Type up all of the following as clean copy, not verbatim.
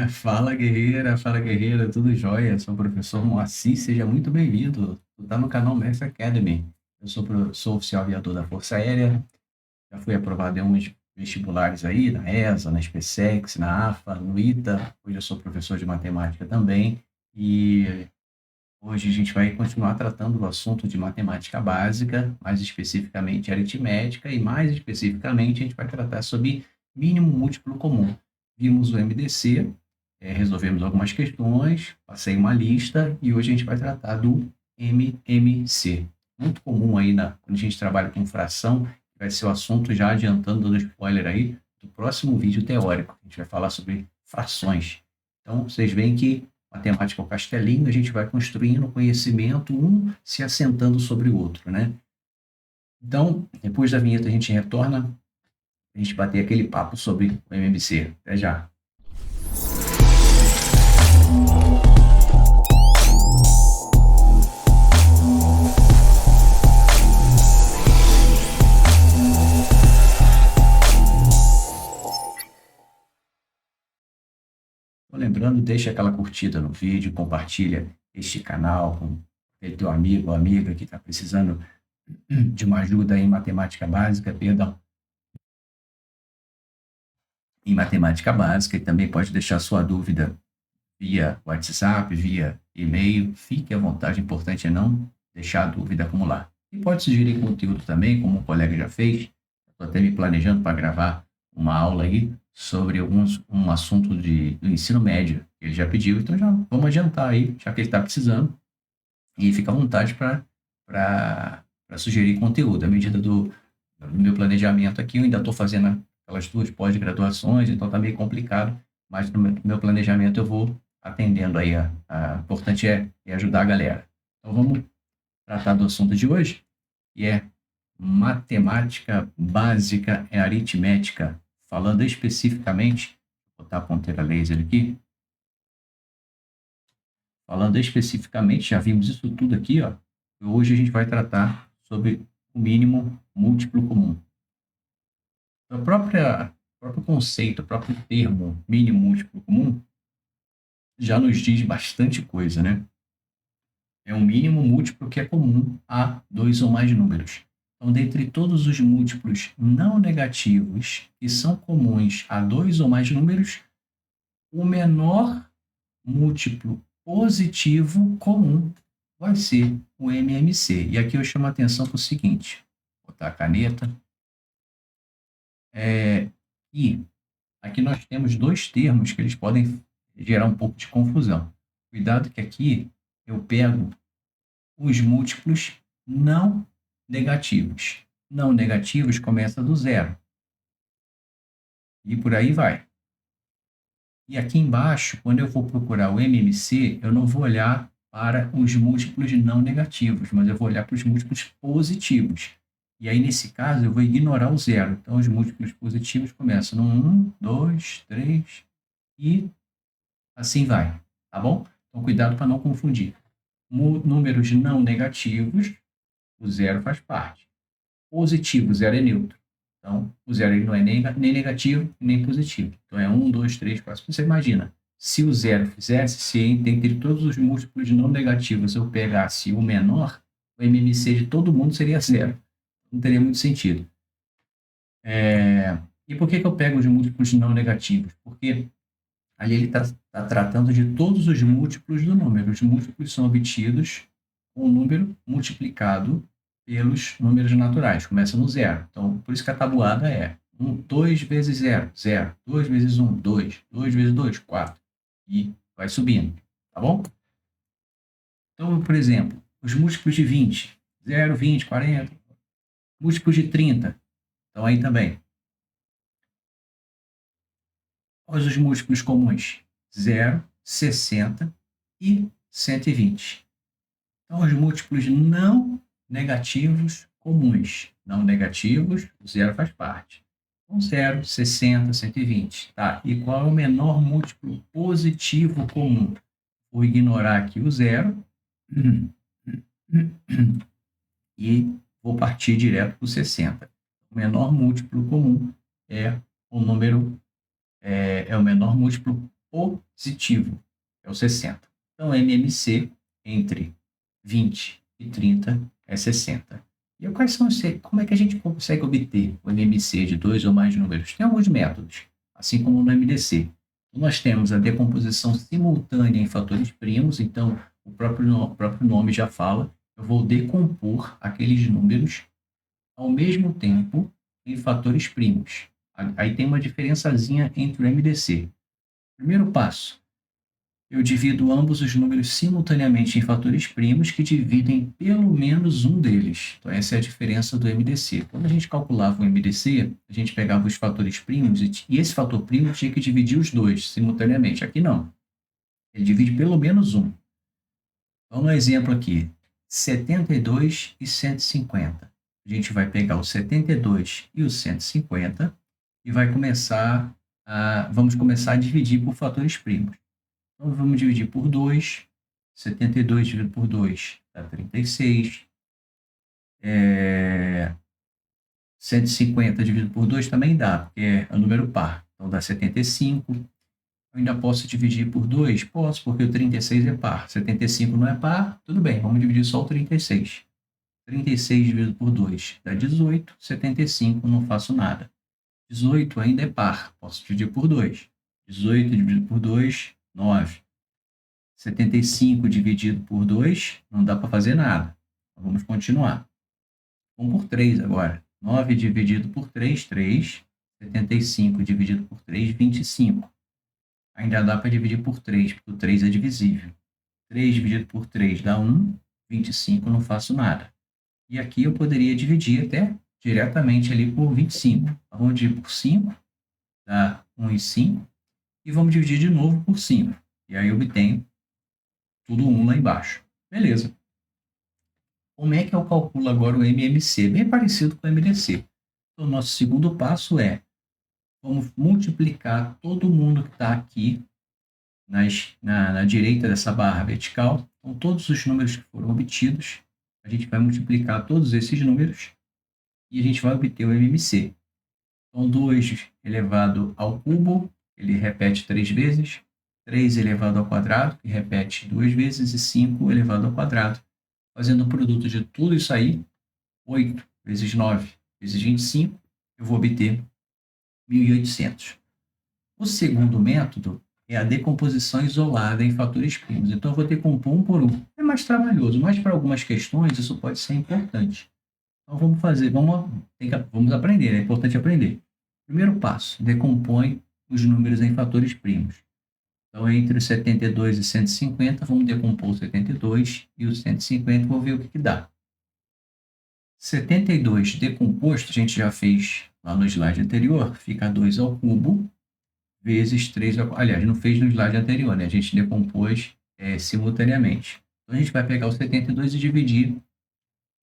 Fala guerreira, tudo jóia? Sou o professor Moacir, seja muito bem-vindo. Tu tá no canal Mestre Academy. Eu sou oficial aviador da Força Aérea, já fui aprovado em uns vestibulares aí, na ESA, na SpaceX, na AFA, no ITA. Hoje eu sou professor de matemática também e hoje a gente vai continuar tratando do assunto de matemática básica, mais especificamente aritmética, e mais especificamente a gente vai tratar sobre mínimo múltiplo comum. Vimos o MDC, resolvemos algumas questões, passei uma lista e hoje a gente vai tratar do MMC. Muito comum aí quando a gente trabalha com fração, vai ser o assunto já adiantando, dando spoiler aí, do próximo vídeo teórico. A gente vai falar sobre frações. Então, vocês veem que matemática é o castelinho, a gente vai construindo conhecimento, um se assentando sobre o outro, né? Então, depois da vinheta a gente retorna, a gente bater aquele papo sobre o MMC. Até já. Lembrando, deixa aquela curtida no vídeo, compartilha este canal com aquele teu amigo ou amiga que está precisando de uma ajuda em matemática básica, perdão, em matemática básica, e também pode deixar sua dúvida via WhatsApp, via e-mail. Fique à vontade, o importante é não deixar a dúvida acumular. E pode sugerir conteúdo também, como o colega já fez. Estou até me planejando para gravar uma aula aí sobre um assunto do ensino médio. Ele já pediu, então já vamos adiantar aí, já que ele está precisando. E fica à vontade para sugerir conteúdo. À medida do meu planejamento aqui, eu ainda estou fazendo aquelas duas pós-graduações, então está meio complicado, mas no meu planejamento eu vou atendendo aí. O importante é ajudar a galera. Então vamos tratar do assunto de hoje, que é matemática básica e aritmética. Falando especificamente, vou botar a ponteira laser aqui. Falando especificamente, já vimos isso tudo aqui, ó. Hoje a gente vai tratar sobre o mínimo múltiplo comum. O próprio conceito, o próprio termo mínimo múltiplo comum já nos diz bastante coisa, né? É um mínimo múltiplo que é comum a dois ou mais números. Então, dentre todos os múltiplos não negativos que são comuns a dois ou mais números, o menor múltiplo positivo comum vai ser o MMC. E aqui eu chamo a atenção para o seguinte: vou botar a caneta. E aqui nós temos dois termos que eles podem gerar um pouco de confusão. Cuidado que aqui eu pego os múltiplos não negativos. Não negativos começa do zero. E por aí vai. E aqui embaixo, quando eu vou procurar o MMC, eu não vou olhar para os múltiplos não negativos, mas eu vou olhar para os múltiplos positivos. E aí, nesse caso, eu vou ignorar o zero. Então, os múltiplos positivos começam no 1, 2, 3 e assim vai, tá bom? Então, cuidado para não confundir. Números não negativos, o zero faz parte. Positivo, zero é neutro. Então, o zero ele não é nem negativo nem positivo. Então, é 1, 2, 3, 4. Você imagina, se o zero fizesse, se entre todos os múltiplos não negativos eu pegasse o menor, o MMC de todo mundo seria zero. Não teria muito sentido. E por que eu pego os múltiplos não negativos? Porque ali ele está tratando de todos os múltiplos do número. Os múltiplos são obtidos com o número multiplicado pelos números naturais. Começa no zero. Então, por isso que a tabuada é 2 vezes 0, 0. 2 vezes 1, 2. 2 vezes 2, 4. E vai subindo. Tá bom? Então, por exemplo, os múltiplos de 20. 0, 20, 40. Múltiplos de 30. Então, aí também. Quais os múltiplos comuns? 0, 60 e 120. Então, os múltiplos não negativos comuns. Não negativos, o zero faz parte. Então, 0, 60, 120. Tá? E qual é o menor múltiplo positivo comum? Vou ignorar aqui o zero e vou partir direto para o 60. O menor múltiplo comum é o número é o menor múltiplo positivo, é o 60. Então, MMC entre 20 e 30 é 60. E quais são como é que a gente consegue obter o MMC de dois ou mais números? Tem alguns métodos, assim como no MDC. Nós temos a decomposição simultânea em fatores primos, então o próprio nome já fala, eu vou decompor aqueles números ao mesmo tempo em fatores primos. Aí tem uma diferençazinha entre o MDC. Primeiro passo, eu divido ambos os números simultaneamente em fatores primos que dividem pelo menos um deles. Então, essa é a diferença do MDC. Quando a gente calculava o MDC, a gente pegava os fatores primos e esse fator primo tinha que dividir os dois simultaneamente. Aqui não. Ele divide pelo menos um. Então, no exemplo aqui, 72 e 150. A gente vai pegar o 72 e o 150 e vamos começar a dividir por fatores primos. Então, vamos dividir por 2. 72 dividido por 2 dá 36. 150 dividido por 2 também dá, porque é um número par. Então, dá 75. Eu ainda posso dividir por 2? Posso, porque o 36 é par. 75 não é par? Tudo bem, vamos dividir só o 36. 36 dividido por 2 dá 18. 75 não faço nada. 18 ainda é par, posso dividir por 2. 18 dividido por 2, 9. 75 dividido por 2, não dá para fazer nada. Então, vamos continuar. Vamos por 3 agora. 9 dividido por 3, 3. 75 dividido por 3, 25. Ainda dá para dividir por 3, porque o 3 é divisível. 3 dividido por 3 dá 1. 25 não faço nada. E aqui eu poderia dividir até diretamente ali por 25. Então, vamos dividir por 5, dá 1,5. E vamos dividir de novo por 5. E aí eu obtenho tudo 1 lá embaixo. Beleza. Como é que eu calculo agora o MMC? Bem parecido com o MDC. Então, o nosso segundo passo é, vamos multiplicar todo mundo que está aqui na direita dessa barra vertical. Então, todos os números que foram obtidos, a gente vai multiplicar todos esses números e a gente vai obter o MMC. Então, 2 elevado ao cubo, ele repete 3 vezes. 3 elevado ao quadrado, que repete 2 vezes. E 5 elevado ao quadrado. Fazendo o produto de tudo isso aí, 8 vezes 9 vezes 25, eu vou obter 1.800. O segundo método é a decomposição isolada em fatores primos. Então, eu vou decompor um por um. É mais trabalhoso, mas para algumas questões isso pode ser importante. Então, vamos aprender, é importante aprender. Primeiro passo, decompõe os números em fatores primos. Então, entre o 72 e 150, vamos decompor o 72 e o 150, vou ver o que dá. 72 decomposto, a gente já fez lá no slide anterior, fica 2 ao cubo, vezes 3 ao... Aliás, não fez no slide anterior, né? A gente decompôs simultaneamente. Então, a gente vai pegar o 72 e dividir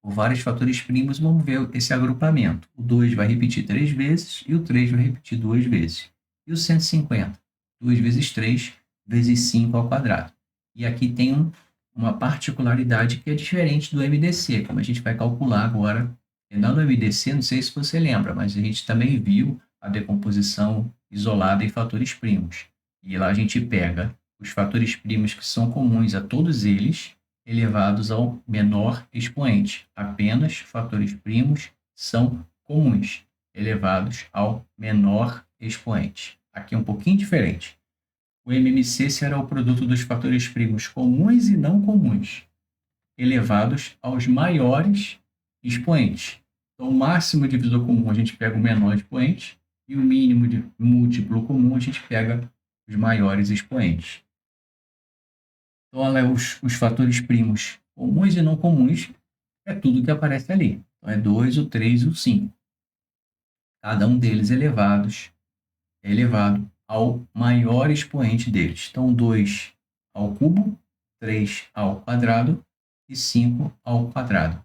por vários fatores primos, vamos ver esse agrupamento. O 2 vai repetir 3 vezes e o 3 vai repetir 2 vezes. E o 150? 2 vezes 3 vezes 5 ao quadrado. E aqui tem uma particularidade que é diferente do MDC, como a gente vai calcular agora. Lá no MDC, não sei se você lembra, mas a gente também viu a decomposição isolada em fatores primos. E lá a gente pega os fatores primos que são comuns a todos eles, elevados ao menor expoente. Apenas fatores primos são comuns, elevados ao menor expoente. Aqui é um pouquinho diferente. O MMC será o produto dos fatores primos comuns e não comuns, elevados aos maiores expoentes. Então, o máximo divisor comum a gente pega o menor expoente e o mínimo de múltiplo comum a gente pega os maiores expoentes. Então, olha, os fatores primos comuns e não comuns é tudo que aparece ali. Então, é 2, o 3 e o 5. Cada um deles é elevado ao maior expoente deles. Então, 2 ao cubo, 3 ao quadrado e 5 ao quadrado.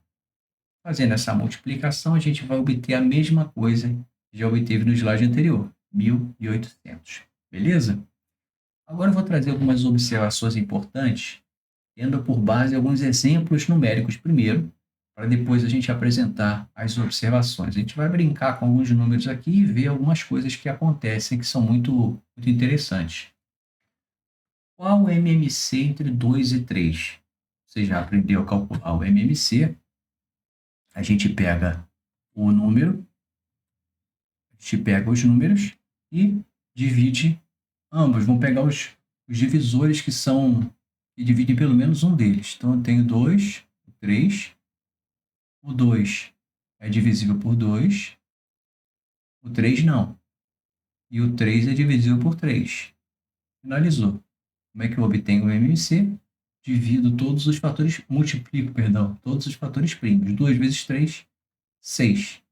Fazendo essa multiplicação, a gente vai obter a mesma coisa que já obteve no slide anterior, 1.800. Beleza? Agora eu vou trazer algumas observações importantes, tendo por base alguns exemplos numéricos primeiro, para depois a gente apresentar as observações. A gente vai brincar com alguns números aqui e ver algumas coisas que acontecem que são muito interessantes. Qual o MMC entre 2 e 3? Você já aprendeu a calcular o MMC. A gente pega o número, a gente pega os números e divide ambos. Vamos pegar os divisores que dividem pelo menos um deles. Então, eu tenho 2, 3. O 2 é divisível por 2. O 3 não. E o 3 é divisível por 3. Finalizou. Como é que eu obtenho o MMC? Divido todos os fatores, multiplico, perdão, todos os fatores primos. 2 vezes 3, 6.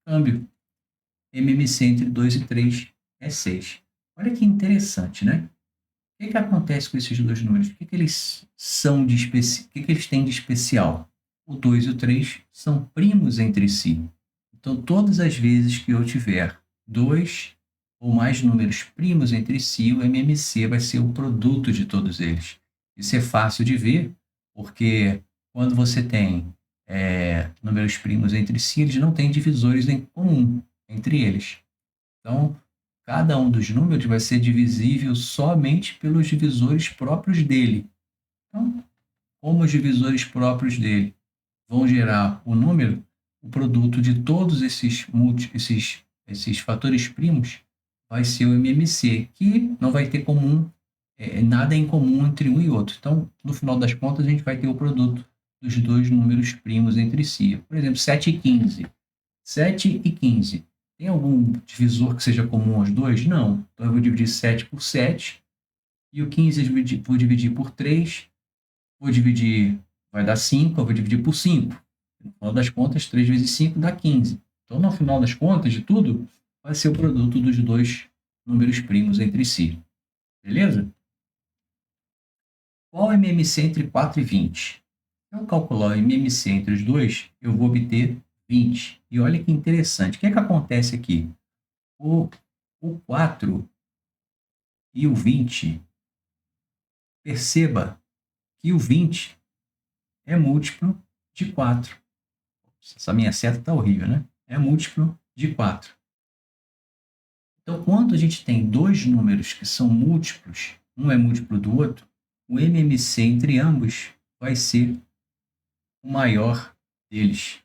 Câmbio. MMC entre 2 e 3 é 6. Olha que interessante, né? O que acontece com esses dois números? O que eles são de o que eles têm de especial? O 2 e o 3 são primos entre si. Então, todas as vezes que eu tiver dois ou mais números primos entre si, o MMC vai ser o produto de todos eles. Isso é fácil de ver, porque quando você tem números primos entre si, eles não têm divisores em comum entre eles. Então, cada um dos números vai ser divisível somente pelos divisores próprios dele. Então, como os divisores próprios dele vão gerar o número, o produto de todos esses fatores primos vai ser o MMC, que não vai ter nada em comum entre um e outro. Então, no final das contas, a gente vai ter o produto dos dois números primos entre si. Por exemplo, 7 e 15. 7 e 15. Tem algum divisor que seja comum aos dois? Não. Então, eu vou dividir 7 por 7. E o 15 eu vou dividir por 3. Vai dar 5, eu vou dividir por 5. No final das contas, 3 vezes 5 dá 15. Então, no final das contas de tudo, vai ser o produto dos dois números primos entre si. Beleza? Qual é o MMC entre 4 e 20? Se eu calcular o MMC entre os dois, eu vou obter 20. E olha que interessante. O que acontece aqui? O 4 e o 20, perceba que o 20 é múltiplo de 4. Essa minha seta está horrível, né? É múltiplo de 4. Então, quando a gente tem dois números que são múltiplos, um é múltiplo do outro, o MMC entre ambos vai ser o maior deles.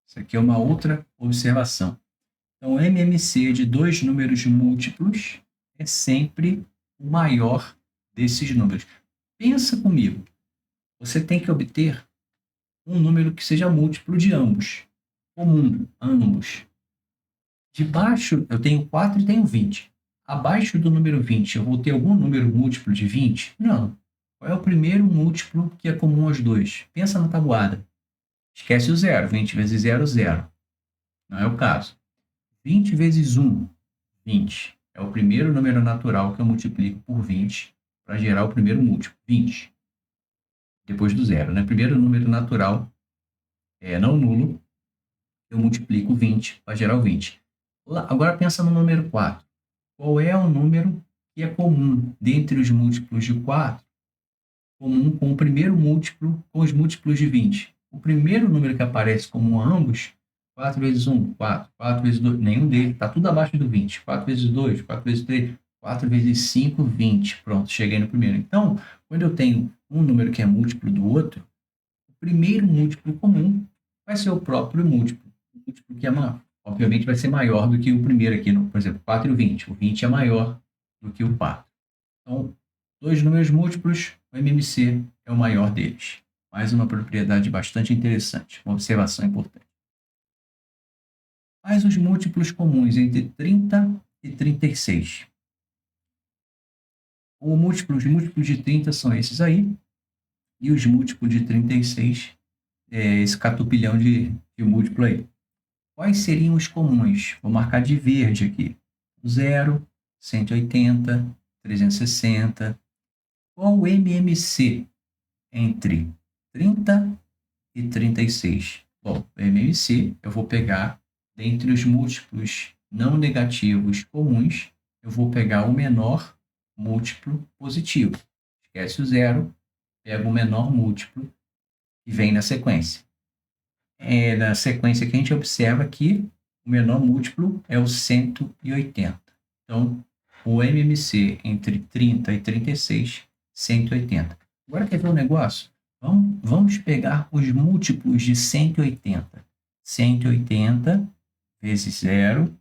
Isso aqui é uma outra observação. Então, o MMC de dois números múltiplos é sempre o maior desses números. Pensa comigo. Você tem que obter um número que seja múltiplo de ambos. Comum, ambos. De baixo, eu tenho 4 e tenho 20. Abaixo do número 20, eu vou ter algum número múltiplo de 20? Não. Qual é o primeiro múltiplo que é comum aos dois? Pensa na tabuada. Esquece o zero. 20 vezes 0, 0. Não é o caso. 20 vezes 1, 20. É o primeiro número natural que eu multiplico por 20 para gerar o primeiro múltiplo, 20. Depois do zero, né? Primeiro número natural, não nulo, eu multiplico 20 para gerar o 20. Agora pensa no número 4. Qual é o número que é comum dentre os múltiplos de 4, comum com o primeiro múltiplo, com os múltiplos de 20? O primeiro número que aparece comum a ambos, 4 vezes 1, 4. 4 vezes 2, nenhum deles, está tudo abaixo do 20. 4 vezes 2, 4 vezes 3, 4 vezes 5, 20. Pronto, cheguei no primeiro. Então, quando eu tenho um número que é múltiplo do outro, o primeiro múltiplo comum vai ser o próprio múltiplo. O múltiplo que é maior. Obviamente vai ser maior do que o primeiro aqui, por exemplo, 4 e o 20. O 20 é maior do que o 4. Então, dois números múltiplos, o MMC é o maior deles. Mais uma propriedade bastante interessante, uma observação importante. Quais os múltiplos comuns entre 30 e 36? Os múltiplos de 30 são esses aí, e os múltiplos de 36 é esse catupilhão de múltiplo aí. Quais seriam os comuns? Vou marcar de verde aqui. 0, 180, 360. Qual o MMC entre 30 e 36? Bom, o MMC eu vou pegar dentre os múltiplos não negativos comuns, eu vou pegar o menor múltiplo positivo. Esquece o zero, pega o menor múltiplo que vem na sequência. na sequência que a gente observa que o menor múltiplo é o 180. Então, o MMC entre 30 e 36, 180. Agora quer ver um negócio? Vamos pegar os múltiplos de 180. 180 vezes 0,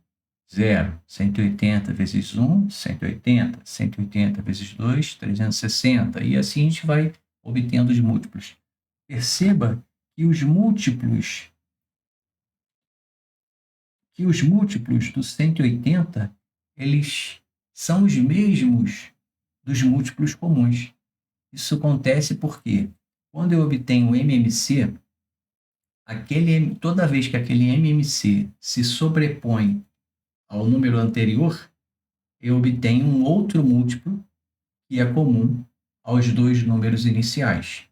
0. 180 vezes 1, 180. 180 vezes 2, 360. E assim a gente vai obtendo os múltiplos. Perceba que os múltiplos do 180, eles são os mesmos dos múltiplos comuns. Isso acontece porque, quando eu obtenho o MMC, toda vez que aquele MMC se sobrepõe ao número anterior, eu obtenho um outro múltiplo que é comum aos dois números iniciais.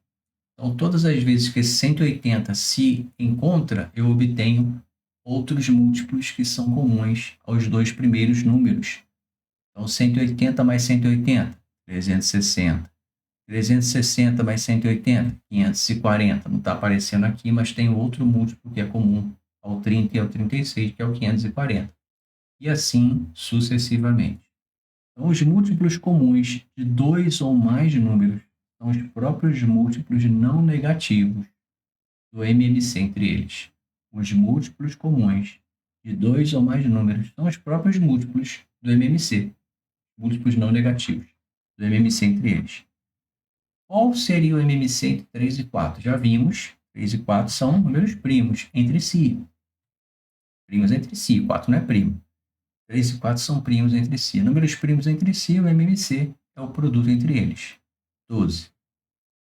Então, todas as vezes que esse 180 se encontra, eu obtenho outros múltiplos que são comuns aos dois primeiros números. Então, 180 mais 180, 360. 360 mais 180, 540. Não está aparecendo aqui, mas tem outro múltiplo que é comum ao 30 e ao 36, que é o 540. E assim sucessivamente. Então, os múltiplos comuns de dois ou mais números são os próprios múltiplos não negativos do MMC entre eles. Os múltiplos comuns de dois ou mais números são os próprios múltiplos do MMC, múltiplos não negativos do MMC entre eles. Qual seria o MMC entre 3 e 4? Já vimos, 3 e 4 são números primos entre si. Primos entre si, 4 não é primo. 3 e 4 são primos entre si. Números primos entre si, o MMC é o produto entre eles. 12.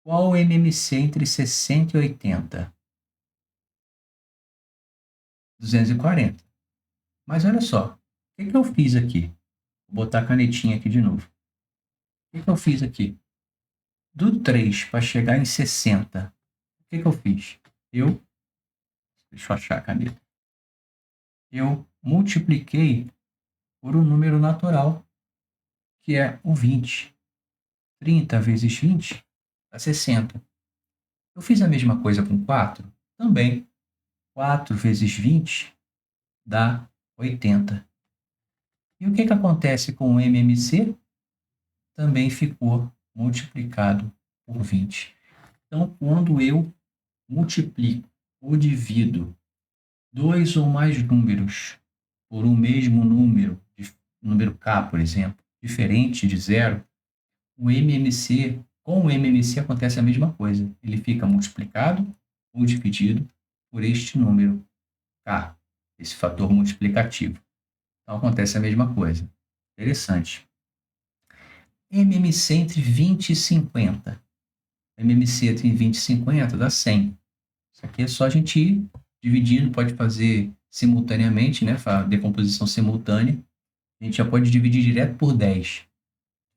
Qual o MMC entre 60 e 80? 240. Mas olha só, o que eu fiz aqui? Vou botar a canetinha aqui de novo. O que eu fiz aqui? Do 3 para chegar em 60, o que eu fiz? Deixa eu achar a caneta. Eu multipliquei por um número natural, que é o 20. 30 vezes 20 dá 60. Eu fiz a mesma coisa com 4? Também. 4 vezes 20 dá 80. E o que acontece com o MMC? Também ficou multiplicado por 20. Então, quando eu multiplico ou divido dois ou mais números por um mesmo número, número K, por exemplo, diferente de zero, com o MMC acontece a mesma coisa. Ele fica multiplicado ou dividido por este número K, esse fator multiplicativo. Então, acontece a mesma coisa. Interessante. MMC entre 20 e 50. MMC entre 20 e 50 dá 100. Isso aqui é só a gente ir dividindo, pode fazer simultaneamente, né? Decomposição simultânea. A gente já pode dividir direto por 10.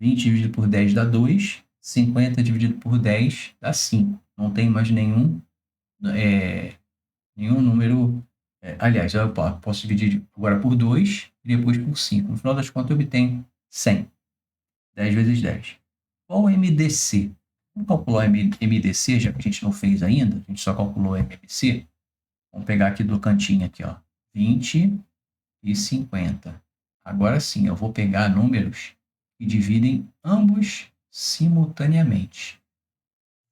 20 dividido por 10 dá 2. 50 dividido por 10 dá 5. Não tem mais nenhum número. Aliás, eu posso dividir agora por 2 e depois por 5. No final das contas, eu obtenho 100. 10 vezes 10. Qual o MDC? Vamos calcular o MDC, já que a gente não fez ainda. A gente só calculou o MMC. Vamos pegar aqui do cantinho, aqui, ó, 20 e 50. Agora sim, eu vou pegar números que dividem ambos simultaneamente.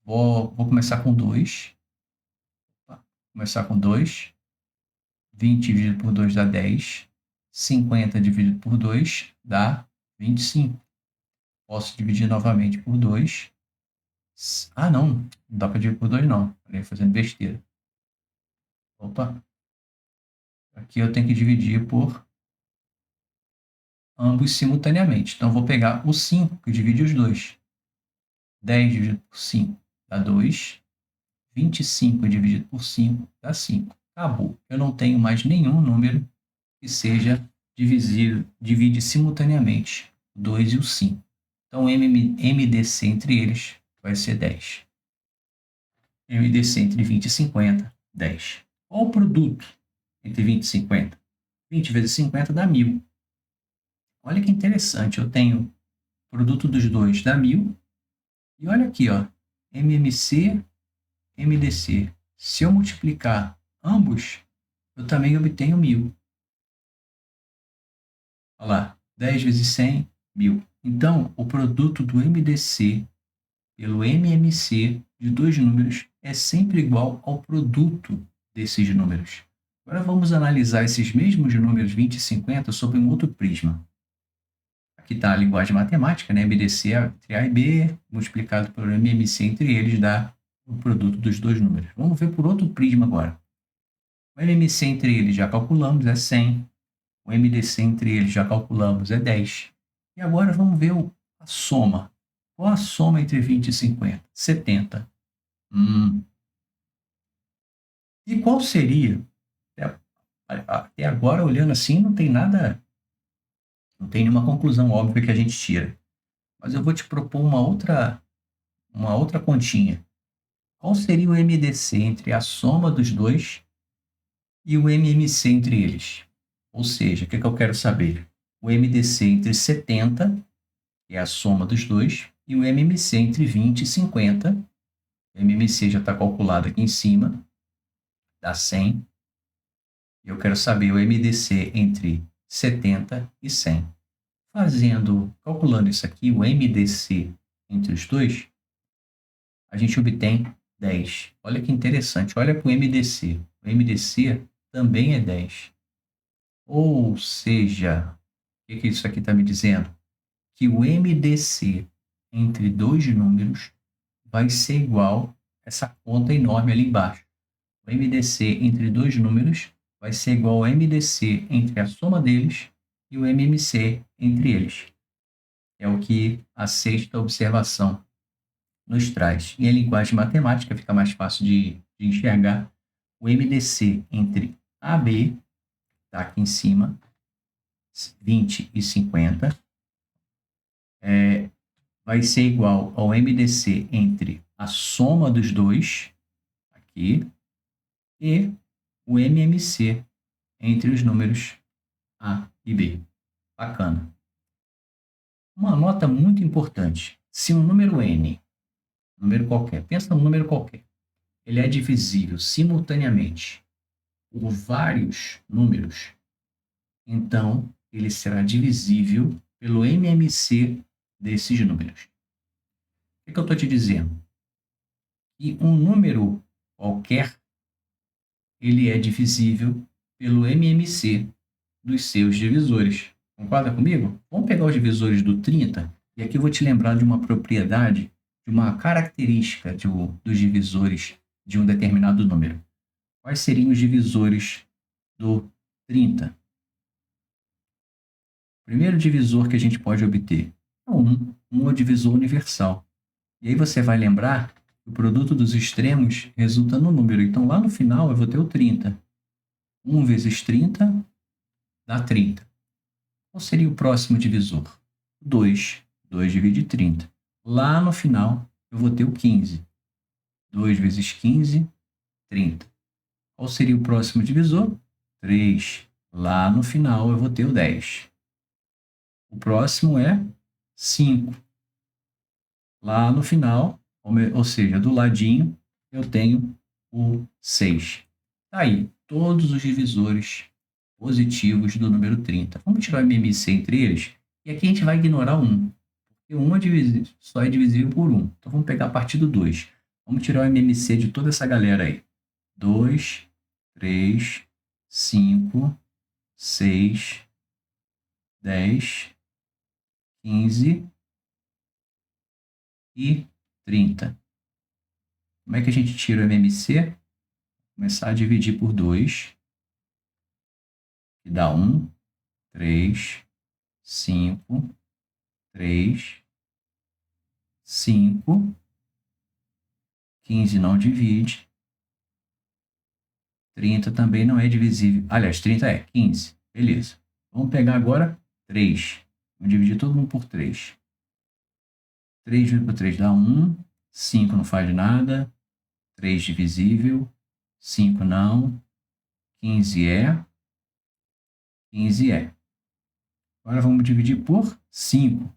Vou começar com 2. Começar com 2. 20 dividido por 2 dá 10. 50 dividido por 2 dá 25. Posso dividir novamente por 2. Ah, não dá para dividir por 2 não. Estou fazendo besteira. Opa. Aqui eu tenho que dividir por ambos simultaneamente. Então, eu vou pegar o 5, que divide os dois. 10 dividido por 5 dá 2. 25 dividido por 5 dá 5. Acabou. Eu não tenho mais nenhum número que seja divide simultaneamente o 2 e o 5. Então, o MDC entre eles vai ser 10. MDC entre 20 e 50, 10. Qual o produto entre 20 e 50? 20 vezes 50 dá 1000. Olha que interessante, eu tenho o produto dos dois dá 1000. E olha aqui, ó, MMC, MDC. Se eu multiplicar ambos, eu também obtenho 1000. Olha lá, 10 vezes 100, 1000. Então, o produto do MDC pelo MMC de dois números é sempre igual ao produto desses números. Agora vamos analisar esses mesmos números 20 e 50 sob um outro prisma. Aqui está a linguagem matemática, né? MDC entre A e B, multiplicado pelo MMC entre eles, dá o produto dos dois números. Vamos ver por outro prisma agora. O MMC entre eles já calculamos, é 100. O MDC entre eles já calculamos, é 10. E agora vamos ver a soma. Qual a soma entre 20 e 50? 70. E qual seria? Até agora, olhando assim, não tem nada, não tem nenhuma conclusão óbvia que a gente tira. Mas eu vou te propor uma outra continha. Qual seria o MDC entre a soma dos dois e o MMC entre eles? Ou seja, o que eu quero saber? O MDC entre 70, que é a soma dos dois, e o MMC entre 20 e 50. O MMC já está calculado aqui em cima, dá 100. Eu quero saber o MDC entre 70 e 100. Calculando isso aqui, o MDC entre os dois, a gente obtém 10. Olha que interessante, olha para o MDC. O MDC também é 10. Ou seja, o que isso aqui está me dizendo? Que o MDC entre dois números vai ser igual a essa conta enorme ali embaixo. O MDC entre dois números vai ser igual ao MDC entre a soma deles e o MMC entre eles. É o que a sexta observação nos traz. E a linguagem matemática fica mais fácil de enxergar. O MDC entre AB, está aqui em cima, 20 e 50, vai ser igual ao MDC entre a soma dos dois, aqui, e o MMC entre os números A e B. Bacana. Uma nota muito importante. Se um número N, número qualquer, pensa num número qualquer, ele é divisível simultaneamente por vários números, então ele será divisível pelo MMC desses números. O que eu estou te dizendo? Que um número qualquer, ele é divisível pelo MMC dos seus divisores. Concorda comigo? Vamos pegar os divisores do 30, e aqui eu vou te lembrar de uma propriedade, de uma característica dos divisores de um determinado número. Quais seriam os divisores do 30? O primeiro divisor que a gente pode obter é o 1. 1 é o divisor universal. E aí você vai lembrar que o produto dos extremos resulta no número. Então, lá no final, eu vou ter o 30. 1 vezes 30 dá 30. Qual seria o próximo divisor? 2. 2 divide 30. Lá no final, eu vou ter o 15. 2 vezes 15, 30. Qual seria o próximo divisor? 3. Lá no final, eu vou ter o 10. O próximo é 5. Lá no final, ou seja, do ladinho, eu tenho o 6. Tá aí, todos os divisores positivos do número 30. Vamos tirar o MMC entre eles? E aqui a gente vai ignorar o 1. Porque o 1 só é divisível por 1. Então vamos pegar a partir do 2. Vamos tirar o MMC de toda essa galera aí. 2, 3, 5, 6, 10, 15 e 30. Como é que a gente tira o MMC? Começar a dividir por 2, que dá 1, 3, 5, 3, 5, 15 não divide, 30 também não é divisível. Aliás, 30 é 15. Beleza. Vamos pegar agora 3. Vamos dividir todo mundo por 3. 3 dividido por 3 dá 1. 5 não faz nada. 3 divisível. 5 não. 15 é. 15 é. Agora vamos dividir por 5.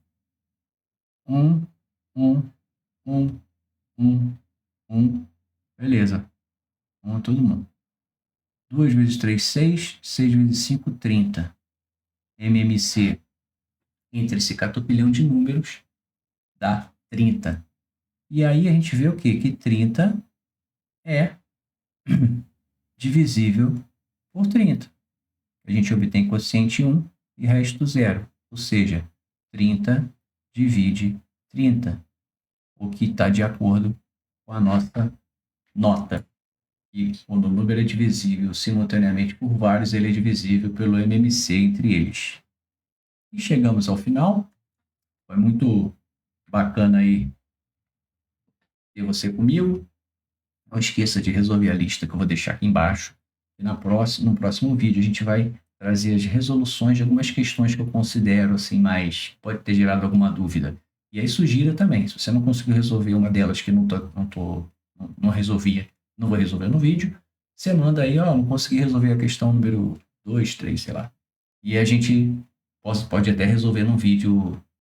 1, 1, 1, 1, 1. Beleza. 1 todo mundo. 2 vezes 3, 6. 6 vezes 5, 30. MMC, entre esse catupilhão de números, dá 30. E aí a gente vê o quê? Que 30 é divisível por 30. A gente obtém quociente 1 e resto 0. Ou seja, 30 divide 30, o que está de acordo com a nossa nota. E quando o número é divisível simultaneamente por vários, ele é divisível pelo MMC entre eles. E chegamos ao final. Foi muito bacana aí ter você comigo. Não esqueça de resolver a lista que eu vou deixar aqui embaixo. E no próximo vídeo a gente vai trazer as resoluções de algumas questões que eu considero assim mais pode ter gerado alguma dúvida. E aí sugira também, se você não conseguiu resolver uma delas que não resolvia, não vou resolver no vídeo, você manda aí, ó, não consegui resolver a questão número 2, 3, sei lá. E a gente pode até resolver num vídeo